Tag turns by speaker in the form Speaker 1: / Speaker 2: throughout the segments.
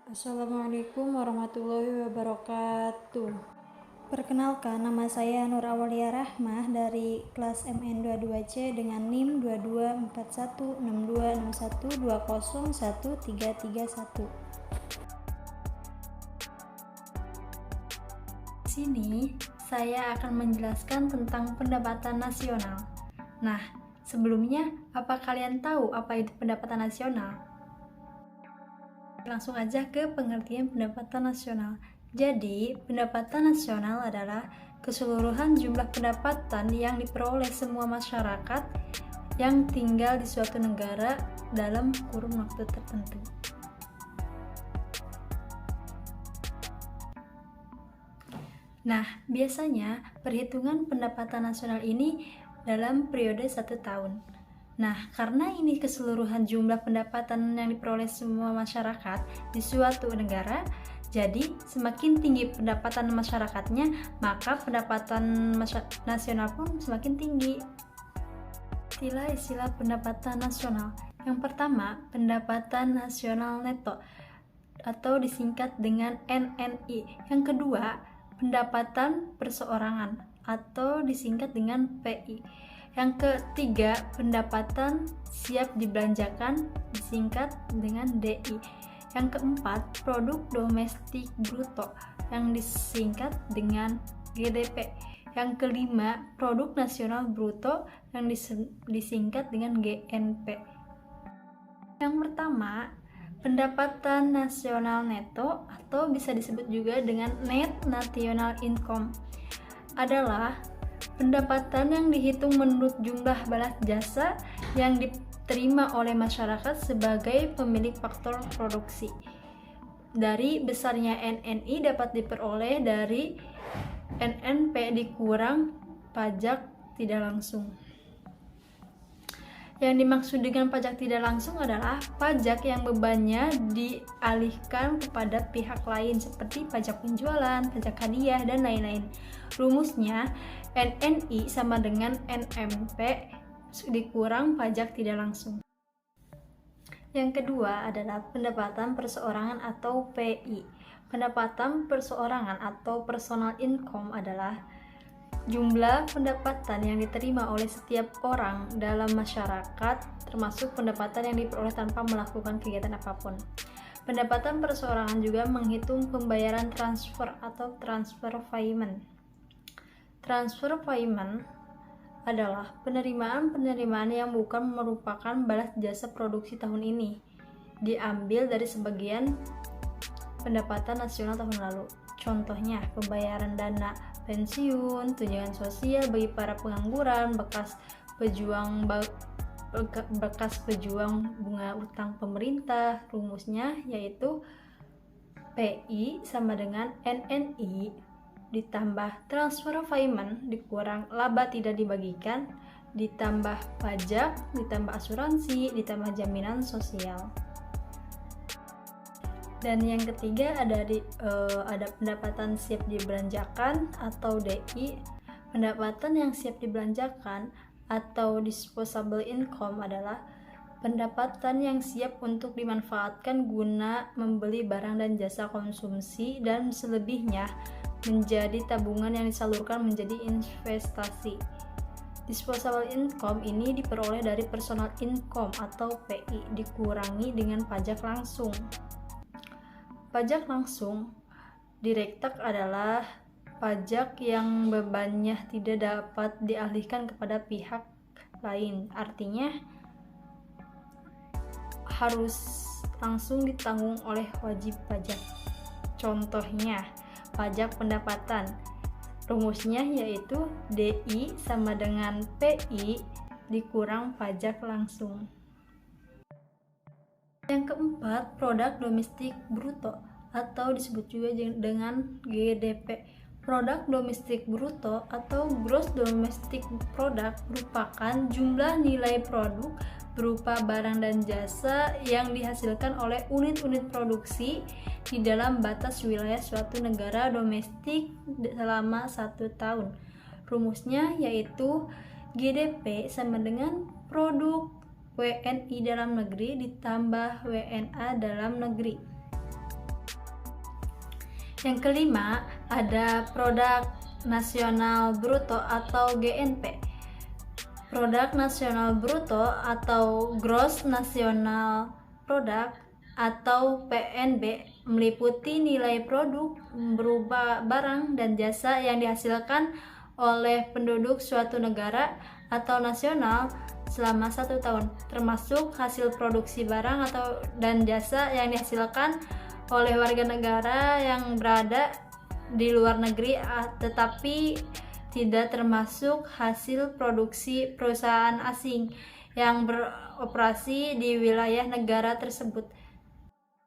Speaker 1: Assalamualaikum warahmatullahi wabarakatuh. Perkenalkan, nama saya Nur Awalia Rahmah dari kelas MN22C dengan NIM 22416261201331. Di sini saya akan menjelaskan tentang pendapatan nasional. Nah, sebelumnya apa kalian tahu apa itu pendapatan nasional? Langsung aja ke pengertian pendapatan nasional. Jadi, pendapatan nasional adalah keseluruhan jumlah pendapatan yang diperoleh semua masyarakat yang tinggal di suatu negara dalam kurun waktu tertentu. Nah, biasanya perhitungan pendapatan nasional ini dalam periode 1 tahun. Nah, karena ini keseluruhan jumlah pendapatan yang diperoleh semua masyarakat di suatu negara, jadi semakin tinggi pendapatan masyarakatnya, maka pendapatan nasional pun semakin tinggi. Istilah pendapatan nasional. Yang pertama, pendapatan nasional neto atau disingkat dengan NNI. Yang kedua, pendapatan perseorangan atau disingkat dengan PI. Yang ketiga, pendapatan siap dibelanjakan disingkat dengan DI. Yang keempat, produk domestik bruto yang disingkat dengan GDP. Yang kelima, produk nasional bruto yang disingkat dengan GNP. Yang pertama, pendapatan nasional neto atau bisa disebut juga dengan net national income adalah pendapatan yang dihitung menurut jumlah balas jasa yang diterima oleh masyarakat sebagai pemilik faktor produksi. Dari besarnya NNI dapat diperoleh dari NNP dikurang pajak tidak langsung. Yang dimaksud dengan pajak tidak langsung adalah pajak yang bebannya dialihkan kepada pihak lain seperti pajak penjualan, pajak hadiah, dan lain-lain. Rumusnya, NNI sama dengan NMP dikurang pajak tidak langsung. Yang kedua adalah pendapatan perseorangan atau PI. Pendapatan perseorangan atau personal income adalah jumlah pendapatan yang diterima oleh setiap orang dalam masyarakat, termasuk pendapatan yang diperoleh tanpa melakukan kegiatan apapun. Pendapatan perseorangan juga menghitung pembayaran transfer atau transfer payment. Transfer payment adalah penerimaan yang bukan merupakan balas jasa produksi tahun ini, diambil dari sebagian pendapatan nasional tahun lalu. Contohnya, pembayaran dana pensiun, tunjangan sosial bagi para pengangguran, bekas pejuang bunga utang pemerintah. Rumusnya yaitu PI sama dengan NNI ditambah transfer payment dikurang laba tidak dibagikan ditambah pajak ditambah asuransi ditambah jaminan sosial. Dan yang ketiga ada pendapatan siap dibelanjakan atau DI. Pendapatan yang siap dibelanjakan atau disposable income adalah pendapatan yang siap untuk dimanfaatkan guna membeli barang dan jasa konsumsi dan selebihnya menjadi tabungan yang disalurkan menjadi investasi. Disposable income ini diperoleh dari personal income atau PI dikurangi dengan pajak langsung. Pajak langsung direct tax adalah pajak yang bebannya tidak dapat dialihkan kepada pihak lain, artinya harus langsung ditanggung oleh wajib pajak. Contohnya, pajak pendapatan. Rumusnya yaitu DI sama dengan PI dikurang pajak langsung. Yang keempat, produk domestik bruto atau disebut juga dengan GDP. Produk domestik bruto atau gross domestic product merupakan jumlah nilai produk berupa barang dan jasa yang dihasilkan oleh unit-unit produksi di dalam batas wilayah suatu negara domestik selama 1 tahun. Rumusnya yaitu GDP sama dengan produk WNI dalam negeri ditambah WNA dalam negeri. Yang kelima, ada produk nasional bruto atau GNP. Produk nasional bruto atau gross national product atau PNB meliputi nilai produk berupa barang dan jasa yang dihasilkan oleh penduduk suatu negara atau nasional selama 1 tahun, termasuk hasil produksi barang atau dan jasa yang dihasilkan oleh warga negara yang berada di luar negeri, tetapi tidak termasuk hasil produksi perusahaan asing yang beroperasi di wilayah negara tersebut.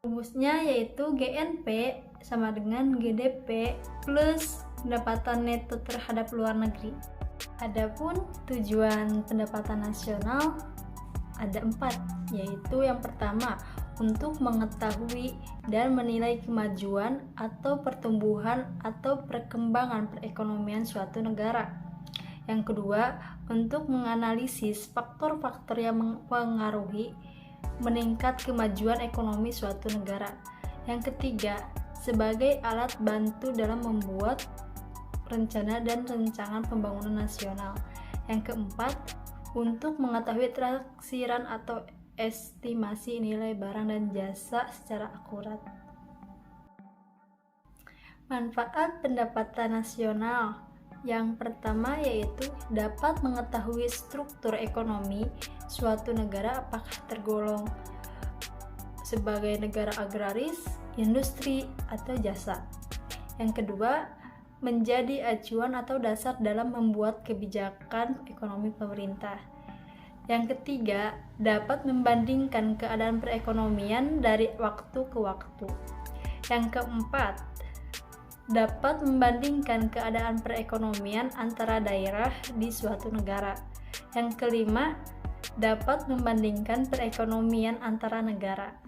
Speaker 1: Rumusnya yaitu GNP sama dengan GDP plus pendapatan neto terhadap luar negeri. Adapun tujuan pendapatan nasional ada 4, yaitu yang pertama, untuk mengetahui dan menilai kemajuan atau pertumbuhan atau perkembangan perekonomian suatu negara. Yang kedua, untuk menganalisis faktor-faktor yang mempengaruhi meningkat kemajuan ekonomi suatu negara. Yang ketiga, sebagai alat bantu dalam membuat rencana dan rancangan pembangunan nasional. Yang keempat, untuk mengetahui taksiran atau estimasi nilai barang dan jasa secara akurat. Manfaat pendapatan nasional yang pertama yaitu dapat mengetahui struktur ekonomi suatu negara apakah tergolong sebagai negara agraris, industri, atau jasa. Yang kedua, menjadi acuan atau dasar dalam membuat kebijakan ekonomi pemerintah. Yang ketiga, dapat membandingkan keadaan perekonomian dari waktu ke waktu. Yang keempat, dapat membandingkan keadaan perekonomian antara daerah di suatu negara. Yang kelima, dapat membandingkan perekonomian antara negara.